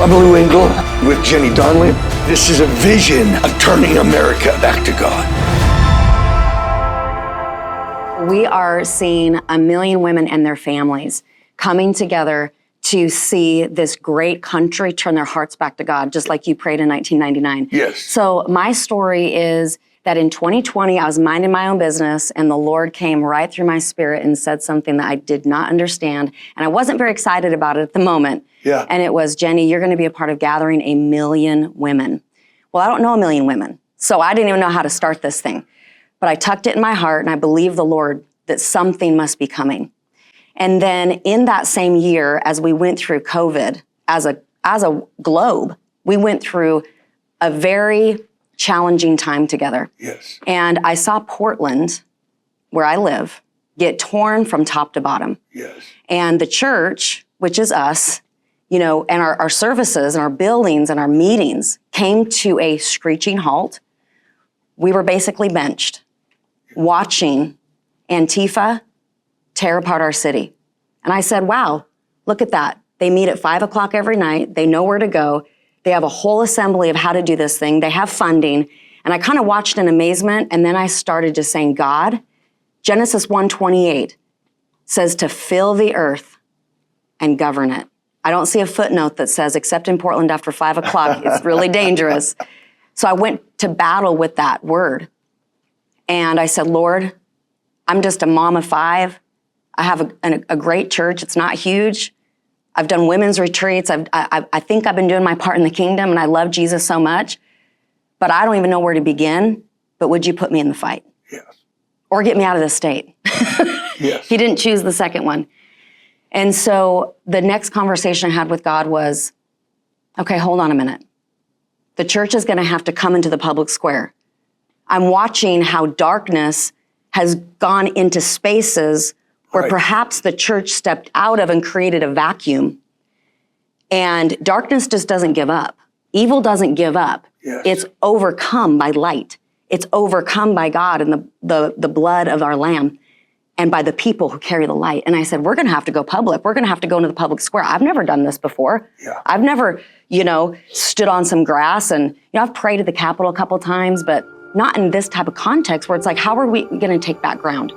I'm Lou Engle with Jenny Donnelly. This is a vision of turning America back to God. We are seeing 1 million women and their families coming together to see this great country turn their hearts back to God, just like you prayed in 1999. Yes. So my story is that in 2020, I was minding my own business and the Lord came right through my spirit and said something that I did not understand. And I wasn't very excited about it at the moment. Yeah. And it was, Jenny, you're gonna be a part of gathering 1 million women. Well, I don't know 1 million women, so I didn't even know how to start this thing. But I tucked it in my heart and I believed the Lord that something must be coming. And then in that same year, as we went through COVID, as a globe, we went through a very challenging time together. Yes. And I saw Portland, where I live, get torn from top to bottom. Yes. And the church, which is us, you know, and our services and our buildings and our meetings came to a screeching halt. We were basically benched, watching Antifa tear apart our city. And I said, wow, look at that. They meet at 5 o'clock every night. They know where to go. They have a whole assembly of how to do this thing. They have funding. And I kind of watched in amazement. And then I started just saying, God, Genesis 1:28 says to fill the earth and govern it. I don't see a footnote that says, except in Portland after 5 o'clock, it's really dangerous. So I went to battle with that word. And I said, Lord, I'm just a mom of 5. I have a great church. It's not huge. I've done women's retreats. I think I've been doing my part in the kingdom, and I love Jesus so much. But I don't even know where to begin. But would you put me in the fight? Yes. Or get me out of this state? Yes. He didn't choose the second one. And so the next conversation I had with God was, okay, hold on a minute. The church is going to have to come into the public square. I'm watching how darkness has gone into spaces where perhaps the church stepped out of and created a vacuum. And darkness just doesn't give up. Evil doesn't give up. Yes. It's overcome by light. It's overcome by God and the blood of our Lamb and by the people who carry the light. And I said, we're going to have to go public. We're going to have to go into the public square. I've never done this before. Yeah. I've never, stood on some grass and, I've prayed at the Capitol a couple times, but not in this type of context where it's like, how are we going to take back ground?